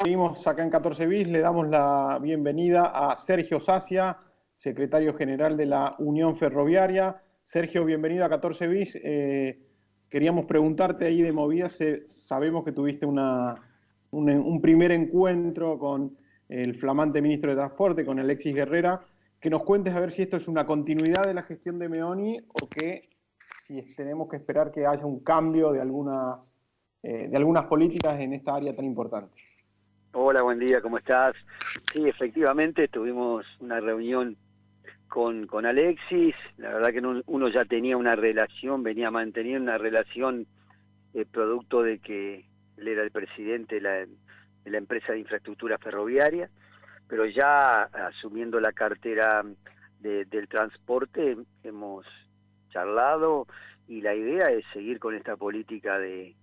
Seguimos acá en 14 bis, le damos la bienvenida a Sergio Sacia, secretario general de la Unión Ferroviaria. Sergio, bienvenido a 14 bis. Queríamos preguntarte ahí de movidas, sabemos que tuviste un primer encuentro con el flamante ministro de Transporte, con Alexis Guerrera, que nos cuentes a ver si esto es una continuidad de la gestión de Meoni o que si tenemos que esperar que haya un cambio de algunas políticas en esta área tan importante. Hola, buen día, ¿cómo estás? Sí, efectivamente, tuvimos una reunión con Alexis. La verdad que uno ya tenía una relación, venía manteniendo una relación producto de que él era el presidente de la empresa de infraestructura ferroviaria, pero ya asumiendo la cartera del transporte hemos charlado y la idea es seguir con esta política de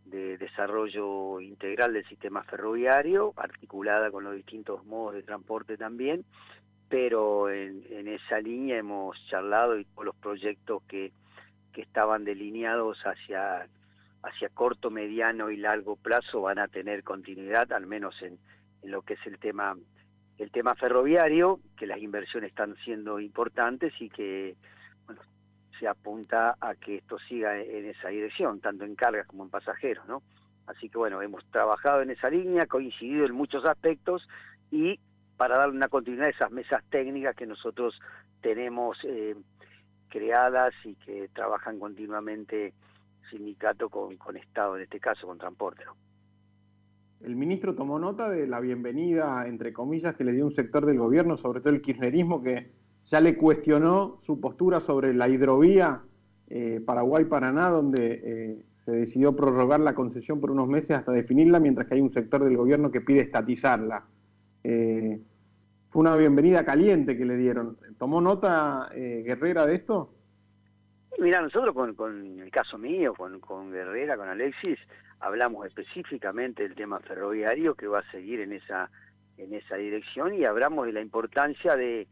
desarrollo integral del sistema ferroviario, articulada con los distintos modos de transporte también, pero en esa línea hemos charlado y todos los proyectos que estaban delineados hacia corto, mediano y largo plazo van a tener continuidad, al menos en lo que es el tema ferroviario, que las inversiones están siendo importantes y que bueno, se apunta a que esto siga en esa dirección, tanto en cargas como en pasajeros, ¿no? Así que bueno, hemos trabajado en esa línea, coincidido en muchos aspectos y para darle una continuidad a esas mesas técnicas que nosotros tenemos creadas y que trabajan continuamente sindicato con Estado, en este caso con transporte, ¿no? El ministro tomó nota de la bienvenida, entre comillas, que le dio un sector del gobierno, sobre todo el kirchnerismo, que ya le cuestionó su postura sobre la hidrovía Paraguay-Paraná, donde se decidió prorrogar la concesión por unos meses hasta definirla, mientras que hay un sector del gobierno que pide estatizarla. Fue una bienvenida caliente que le dieron. ¿Tomó nota Guerrera de esto? Mira, nosotros con el caso mío, con Guerrera, con Alexis, hablamos específicamente del tema ferroviario que va a seguir en esa dirección y hablamos de la importancia de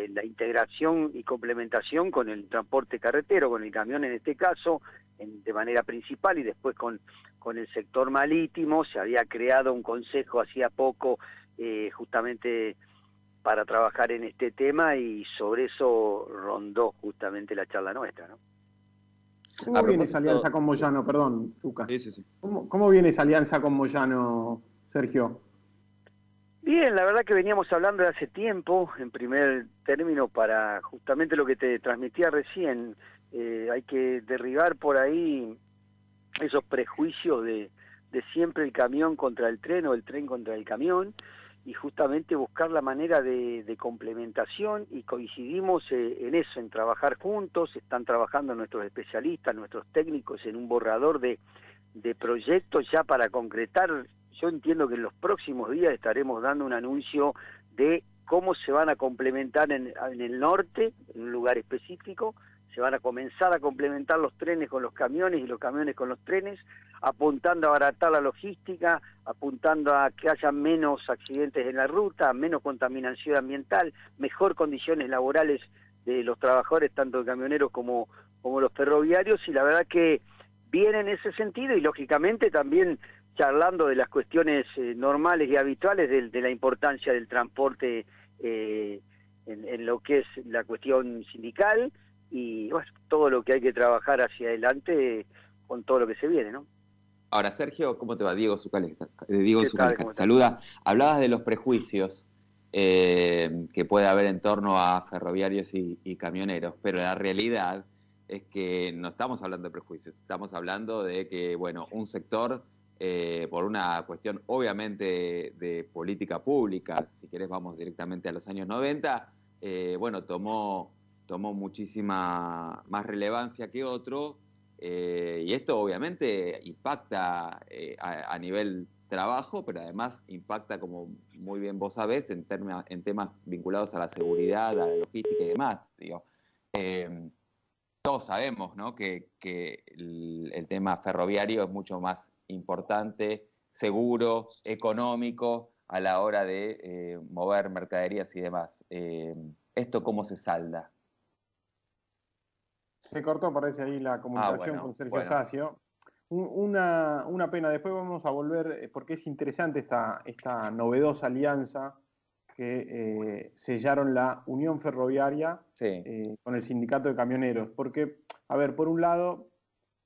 la integración y complementación con el transporte carretero, con el camión en este caso, de manera principal y después con el sector marítimo. Se había creado un consejo hacía poco justamente para trabajar en este tema y sobre eso rondó justamente la charla nuestra, ¿no? ¿Cómo viene esa alianza con Moyano? Perdón, Zucca. Sí. ¿Cómo viene esa alianza con Moyano, Sergio? Bien, la verdad que veníamos hablando de hace tiempo, en primer término, para justamente lo que te transmitía recién. Hay que derribar por ahí esos prejuicios de siempre el camión contra el tren o el tren contra el camión, y justamente buscar la manera de complementación, y coincidimos en eso, en trabajar juntos. Están trabajando nuestros especialistas, nuestros técnicos en un borrador de proyectos ya para concretar. Yo entiendo que en los próximos días estaremos dando un anuncio de cómo se van a complementar en el norte, en un lugar específico. Se van a comenzar a complementar los trenes con los camiones y los camiones con los trenes, apuntando a abaratar la logística, apuntando a que haya menos accidentes en la ruta, menos contaminación ambiental, mejor condiciones laborales de los trabajadores, tanto camioneros como los ferroviarios, y la verdad que viene en ese sentido, y lógicamente también charlando de las cuestiones normales y habituales de la importancia del transporte en lo que es la cuestión sindical, y bueno, todo lo que hay que trabajar hacia adelante con todo lo que se viene, ¿no? Ahora, Sergio, ¿cómo te va? Diego Zucalesca. Diego Zucalesca, saluda. Hablabas de los prejuicios que puede haber en torno a ferroviarios y camioneros, pero la realidad es que no estamos hablando de prejuicios, estamos hablando de que, bueno, un sector, por una cuestión obviamente de política pública, si querés vamos directamente a los años 90, bueno, tomó muchísima más relevancia que otro, y esto obviamente impacta a nivel trabajo, pero además impacta, como muy bien vos sabés, en temas vinculados a la seguridad, a la logística y demás. Digo, todos sabemos, ¿no?, que el tema ferroviario es mucho más importante, seguro, económico a la hora de mover mercaderías y demás. ¿Esto cómo se salda? Se cortó, parece ahí la comunicación con Sergio Sacio. Una pena, después vamos a volver, porque es interesante esta novedosa alianza que sellaron la Unión Ferroviaria Sí. con el Sindicato de Camioneros. Porque, a ver, por un lado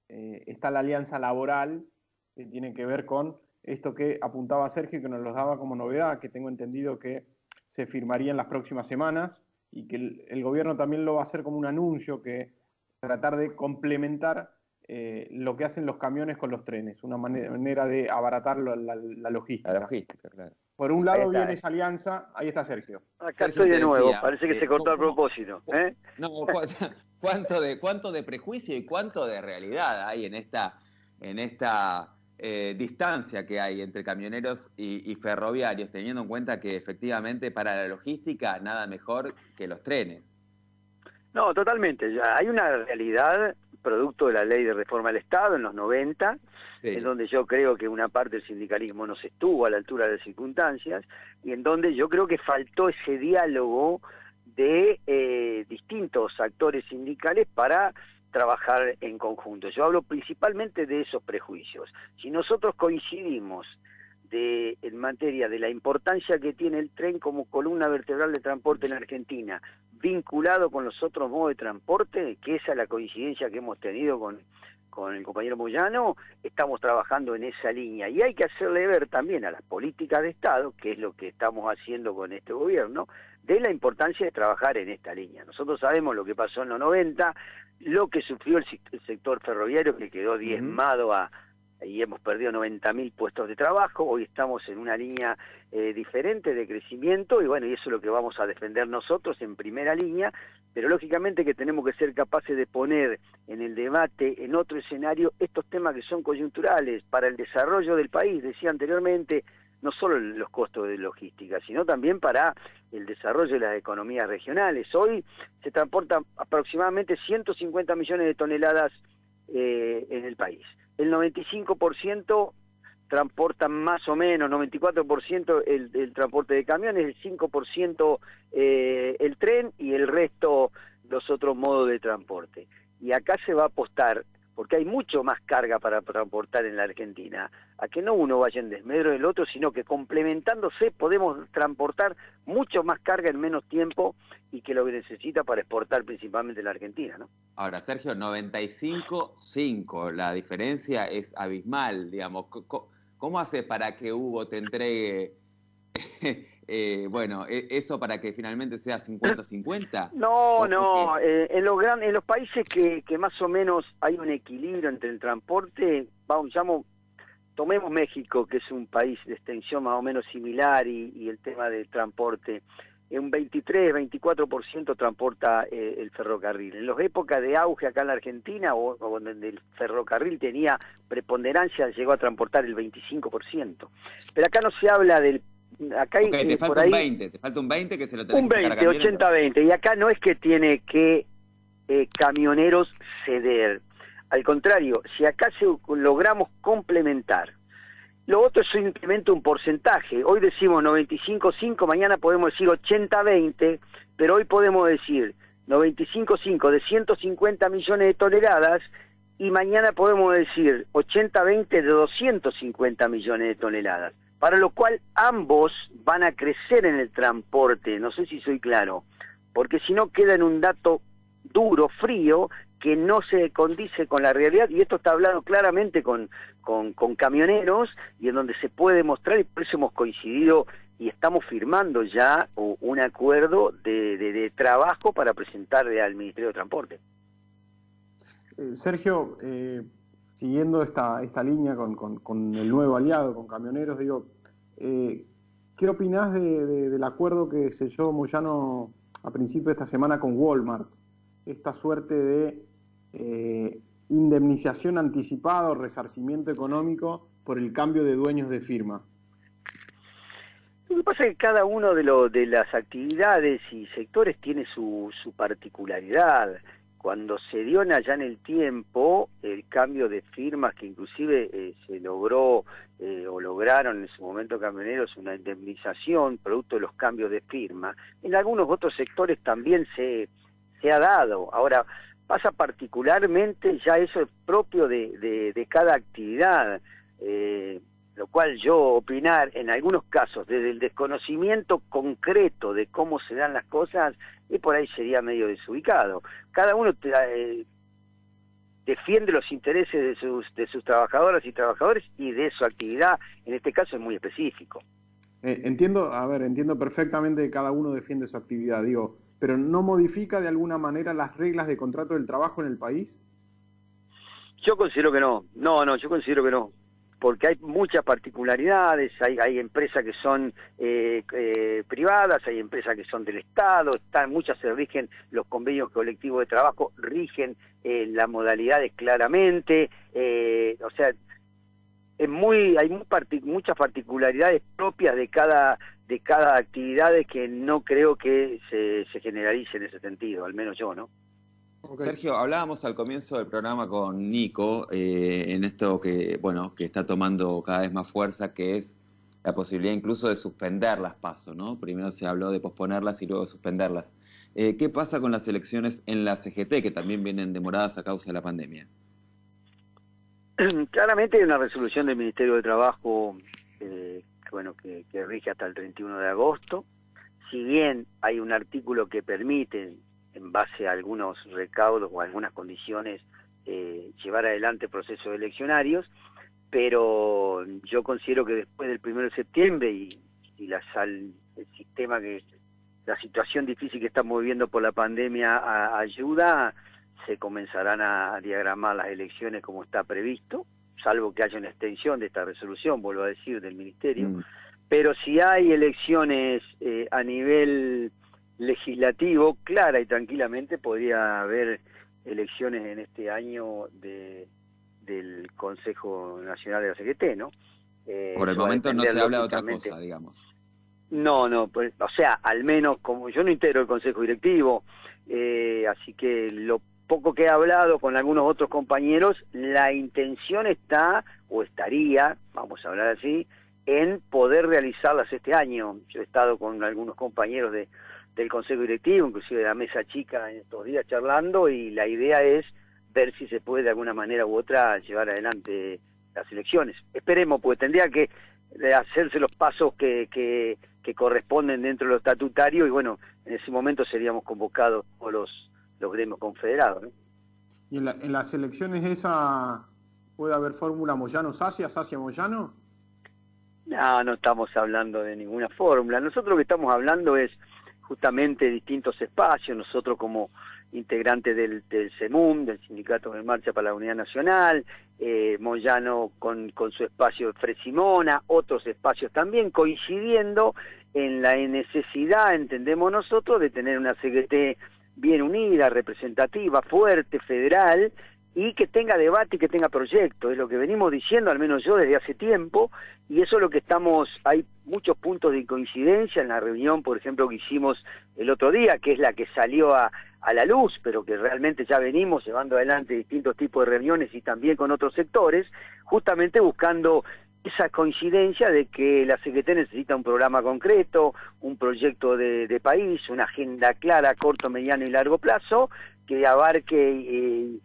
está la alianza laboral, que tiene que ver con esto que apuntaba Sergio y que nos lo daba como novedad, que tengo entendido que se firmaría en las próximas semanas y que el gobierno también lo va a hacer como un anuncio, que tratar de complementar lo que hacen los camiones con los trenes, una manera de abaratar la logística. La logística, claro. Por un Ahí lado está. viene esa alianza, ahí está Sergio. Acá Sergio, estoy de te nuevo, decía, parece que se cortó a propósito. No, cuánto de prejuicio y cuánto de realidad hay en esta distancia que hay entre camioneros y ferroviarios, teniendo en cuenta que efectivamente para la logística nada mejor que los trenes. No, totalmente. Ya hay una realidad producto de la ley de reforma del Estado en los 90, Sí. en donde yo creo que una parte del sindicalismo no se estuvo a la altura de las circunstancias y en donde yo creo que faltó ese diálogo de distintos actores sindicales para trabajar en conjunto. Yo hablo principalmente de esos prejuicios. Si nosotros coincidimos en materia de la importancia que tiene el tren como columna vertebral de transporte en la Argentina, vinculado con los otros modos de transporte, que esa es la coincidencia que hemos tenido con el compañero Moyano, estamos trabajando en esa línea. Y hay que hacerle ver también a las políticas de Estado, que es lo que estamos haciendo con este gobierno, de la importancia de trabajar en esta línea. Nosotros sabemos lo que pasó en los 90, lo que sufrió el sector ferroviario, que quedó diezmado y hemos perdido 90.000 puestos de trabajo. Hoy estamos en una línea diferente de crecimiento y bueno, y eso es lo que vamos a defender nosotros en primera línea, pero lógicamente que tenemos que ser capaces de poner en el debate, en otro escenario, estos temas que son coyunturales para el desarrollo del país, decía anteriormente, no solo los costos de logística, sino también para el desarrollo de las economías regionales. Hoy se transportan aproximadamente 150 millones de toneladas en el país. El 95% transportan más o menos, 94% el transporte de camiones, el 5% el tren y el resto los otros modos de transporte. Y acá se va a apostar, porque hay mucho más carga para transportar en la Argentina, a que no uno vaya en desmedro del otro, sino que complementándose podemos transportar mucho más carga en menos tiempo y que lo que necesita para exportar principalmente la Argentina, ¿no? Ahora, Sergio, 95-5, la diferencia es abismal, digamos. ¿Cómo haces para que Hugo te entregue eso para que finalmente sea 50-50? No, en los países que más o menos hay un equilibrio entre el transporte, tomemos México, que es un país de extensión más o menos similar y el tema del transporte, un 23-24% transporta el ferrocarril. En las épocas de auge acá en la Argentina, o donde el ferrocarril tenía preponderancia, llegó a transportar el 25%. Pero acá no se habla del... Acá hay, te falta un 20, te falta un 20 que se lo tenés un que sacar a 20, camiones. 80-20, y acá no es que tiene que camioneros ceder. Al contrario, si acá logramos complementar, lo otro es simplemente un porcentaje. Hoy decimos 95-5, mañana podemos decir 80-20, pero hoy podemos decir 95-5 de 150 millones de toneladas y mañana podemos decir 80-20 de 250 millones de toneladas. Para lo cual ambos van a crecer en el transporte, no sé si soy claro, porque si no queda en un dato duro, frío, que no se condice con la realidad, y esto está hablado claramente con camioneros, y en donde se puede mostrar, y por eso hemos coincidido y estamos firmando ya un acuerdo de trabajo para presentarle al Ministerio de Transporte. Sergio, siguiendo esta línea con el nuevo aliado, con camioneros, digo, ¿qué opinás del acuerdo que selló Moyano a principio de esta semana con Walmart? Esta suerte de indemnización anticipada o resarcimiento económico por el cambio de dueños de firma. Lo que pasa es que cada uno de las actividades y sectores tiene su particularidad. Cuando se dio allá en el tiempo el cambio de firmas, que inclusive se logró o lograron en su momento camioneros una indemnización producto de los cambios de firma, en algunos otros sectores también se ha dado. Ahora, pasa particularmente, ya eso es propio de cada actividad, lo cual yo opinar en algunos casos desde el desconocimiento concreto de cómo se dan las cosas, y por ahí sería medio desubicado. Cada uno defiende los intereses de sus trabajadoras y trabajadores y de su actividad, en este caso es muy específico. Entiendo perfectamente que cada uno defiende su actividad, digo, pero ¿no modifica de alguna manera las reglas de contrato del trabajo en el país? Yo considero que no, yo considero que no, porque hay muchas particularidades, hay empresas que son privadas, hay empresas que son del Estado, muchas se rigen, los convenios colectivos de trabajo rigen las modalidades claramente, o sea, hay muchas particularidades propias de cada actividad que no creo que se generalice en ese sentido, al menos yo, ¿no? Okay. Sergio, hablábamos al comienzo del programa con Nico en esto que está tomando cada vez más fuerza, que es la posibilidad incluso de suspender las PASO, ¿no? Primero se habló de posponerlas y luego de suspenderlas. ¿Qué pasa con las elecciones en la CGT, que también vienen demoradas a causa de la pandemia? Claramente hay una resolución del Ministerio de Trabajo que rige hasta el 31 de agosto. Si bien hay un artículo que permite, en base a algunos recaudos o algunas condiciones, llevar adelante procesos eleccionarios, pero yo considero que después del 1 de septiembre y el sistema, la situación difícil que estamos viviendo por la pandemia ayuda, se comenzarán a diagramar las elecciones como está previsto, salvo que haya una extensión de esta resolución, vuelvo a decir, del Ministerio. Pero si hay elecciones a nivel legislativo, clara y tranquilamente podría haber elecciones en este año del Consejo Nacional de la CGT, ¿no? Por el momento no se habla de otra cosa, digamos. No, pues, o sea, al menos como yo no integro el Consejo Directivo, así que lo poco que he hablado con algunos otros compañeros, la intención está, o estaría, vamos a hablar así, en poder realizarlas este año. Yo he estado con algunos compañeros del Consejo Directivo, inclusive de la mesa chica en estos días charlando, y la idea es ver si se puede de alguna manera u otra llevar adelante las elecciones. Esperemos, pues tendría que hacerse los pasos que corresponden dentro de lo estatutario, y bueno, en ese momento seríamos convocados por los gremios confederados, ¿no? ¿Y en las elecciones esa puede haber fórmula Moyano-Sacia, Sacia-Moyano? No estamos hablando de ninguna fórmula. Nosotros lo que estamos hablando es justamente distintos espacios. Nosotros como integrantes del CEMUM, del Sindicato de Marcha para la Unidad Nacional, Moyano con su espacio de Fresimona, otros espacios también, coincidiendo en la necesidad, entendemos nosotros, de tener una CGT bien unida, representativa, fuerte, federal, y que tenga debate y que tenga proyecto. Es lo que venimos diciendo, al menos yo, desde hace tiempo, y eso es lo que hay muchos puntos de coincidencia en la reunión, por ejemplo, que hicimos el otro día, que es la que salió a la luz, pero que realmente ya venimos llevando adelante distintos tipos de reuniones y también con otros sectores, justamente buscando esa coincidencia de que la CGT necesita un programa concreto, un proyecto de país, una agenda clara a corto, mediano y largo plazo, que abarque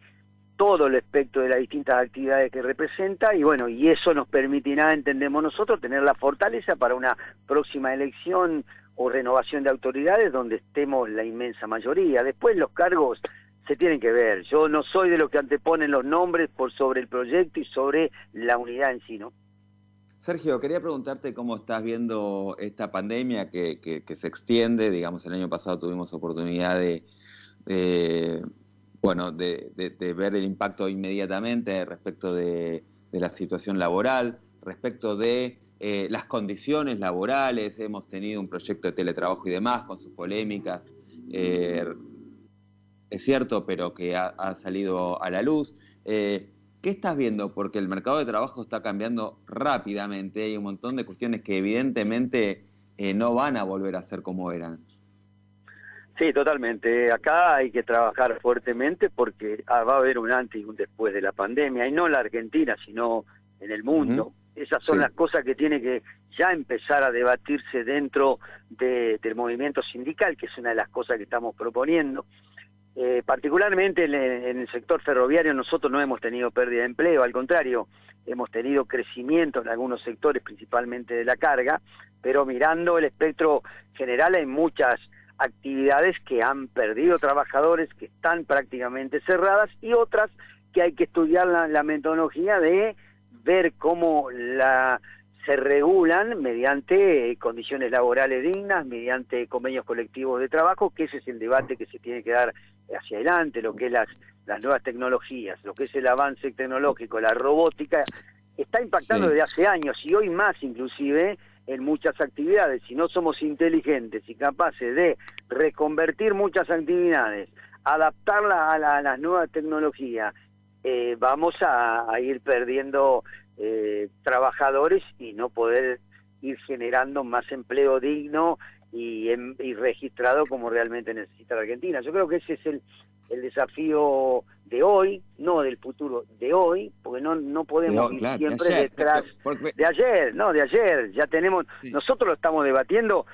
todo el espectro de las distintas actividades que representa, y bueno, y eso nos permitirá, entendemos nosotros, tener la fortaleza para una próxima elección o renovación de autoridades donde estemos la inmensa mayoría. Después los cargos se tienen que ver. Yo no soy de los que anteponen los nombres por sobre el proyecto y sobre la unidad en sí, ¿no? Sergio, quería preguntarte cómo estás viendo esta pandemia que se extiende. Digamos, el año pasado tuvimos oportunidad de ver el impacto inmediatamente respecto de la situación laboral, respecto de las condiciones laborales. Hemos tenido un proyecto de teletrabajo y demás con sus polémicas, es cierto, pero que ha salido a la luz. ¿Qué estás viendo? Porque el mercado de trabajo está cambiando rápidamente. Hay un montón de cuestiones que evidentemente no van a volver a ser como eran. Sí, totalmente. Acá hay que trabajar fuertemente porque va a haber un antes y un después de la pandemia, y no en la Argentina, sino en el mundo. Esas son las cosas que tiene que ya empezar a debatirse dentro del movimiento sindical, que es una de las cosas que estamos proponiendo. Particularmente en el sector ferroviario nosotros no hemos tenido pérdida de empleo, al contrario, hemos tenido crecimiento en algunos sectores, principalmente de la carga, pero mirando el espectro general hay muchas actividades que han perdido trabajadores, que están prácticamente cerradas, y otras que hay que estudiar la metodología de ver cómo se regulan mediante condiciones laborales dignas, mediante convenios colectivos de trabajo, que ese es el debate que se tiene que dar hacia adelante, lo que es las nuevas tecnologías, lo que es el avance tecnológico, la robótica, está impactando desde hace años, y hoy más inclusive en muchas actividades. Si no somos inteligentes y capaces de reconvertir muchas actividades, adaptarlas a la nueva tecnología, vamos a ir perdiendo trabajadores y no poder ir generando más empleo digno y registrado como realmente necesita la Argentina. Yo creo que ese es el desafío de hoy, no del futuro, de hoy, porque no podemos ir siempre detrás de ayer, ya tenemos, nosotros lo estamos debatiendo.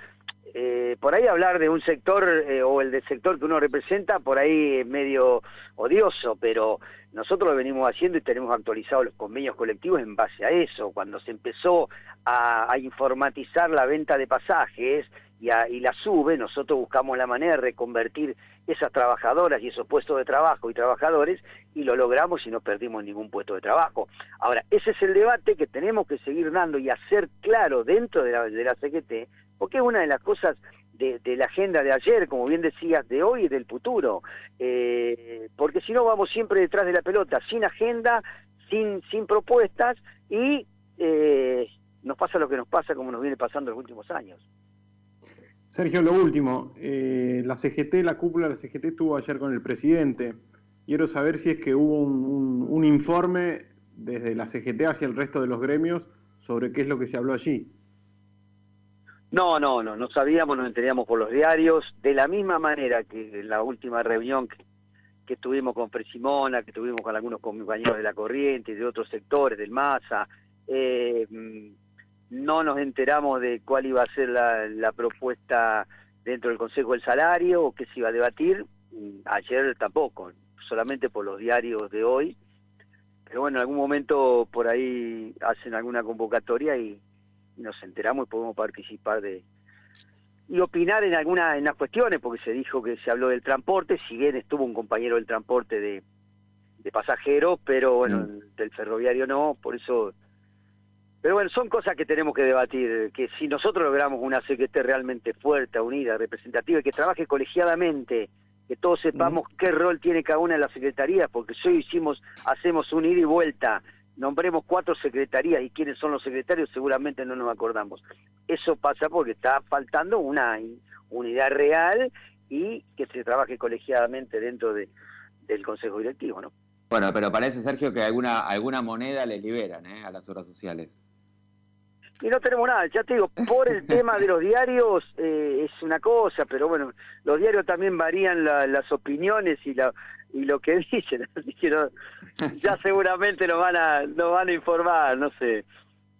Por ahí hablar de un sector o el del sector que uno representa, por ahí es medio odioso, pero nosotros lo venimos haciendo y tenemos actualizados los convenios colectivos en base a eso. Cuando se empezó a informatizar la venta de pasajes y la sube, nosotros buscamos la manera de reconvertir esas trabajadoras y esos puestos de trabajo y trabajadores, y lo logramos y no perdimos ningún puesto de trabajo. Ahora, ese es el debate que tenemos que seguir dando y hacer claro dentro de la CGT, porque es una de las cosas de la agenda de ayer, como bien decías, de hoy y del futuro, porque si no vamos siempre detrás de la pelota, sin agenda, sin propuestas, y nos pasa lo que nos pasa, como nos viene pasando en los últimos años. Sergio, lo último, la CGT, la cúpula de la CGT estuvo ayer con el presidente. Quiero saber si es que hubo un informe desde la CGT hacia el resto de los gremios sobre qué es lo que se habló allí. No sabíamos, nos enterábamos por los diarios, de la misma manera que en la última reunión que tuvimos con Presimona, que tuvimos con algunos compañeros de La Corriente y de otros sectores, del MASA, no nos enteramos de cuál iba a ser la propuesta dentro del Consejo del Salario o qué se iba a debatir. Ayer tampoco, solamente por los diarios de hoy. Pero bueno, en algún momento por ahí hacen alguna convocatoria y nos enteramos y podemos participar y opinar en las cuestiones, porque se dijo que se habló del transporte, si bien estuvo un compañero del transporte de pasajeros, pero bueno, del ferroviario no, por eso. Pero bueno, son cosas que tenemos que debatir, que si nosotros logramos una CGT realmente fuerte, unida, representativa, y que trabaje colegiadamente, que todos sepamos qué rol tiene cada una de las secretarías, porque si hoy hacemos un ida y vuelta, nombremos 4 secretarías y quiénes son los secretarios, seguramente no nos acordamos. Eso pasa porque está faltando una unidad real y que se trabaje colegiadamente dentro del Consejo Directivo, ¿no? Bueno, pero parece, Sergio, que alguna moneda les liberan a las obras sociales. Y no tenemos nada, ya te digo, por el tema de los diarios es una cosa, pero bueno, los diarios también varían las opiniones y lo que dicen, así que ya seguramente nos van a informar, no sé,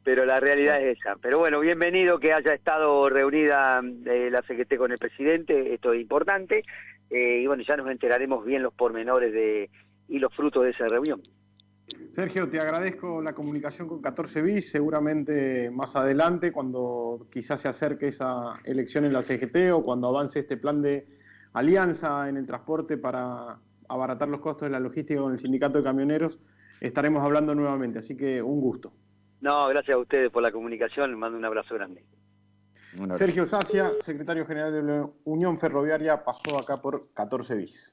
pero la realidad es esa. Pero bueno, bienvenido que haya estado reunida la CGT con el presidente, esto es importante, y bueno, ya nos enteraremos bien los pormenores y los frutos de esa reunión. Sergio, te agradezco la comunicación con 14 bis, seguramente más adelante, cuando quizás se acerque esa elección en la CGT o cuando avance este plan de alianza en el transporte para abaratar los costos de la logística con el sindicato de camioneros, estaremos hablando nuevamente, así que un gusto. No, gracias a ustedes por la comunicación, les mando un abrazo grande. Sergio Sacia, secretario general de la Unión Ferroviaria, pasó acá por 14 bis.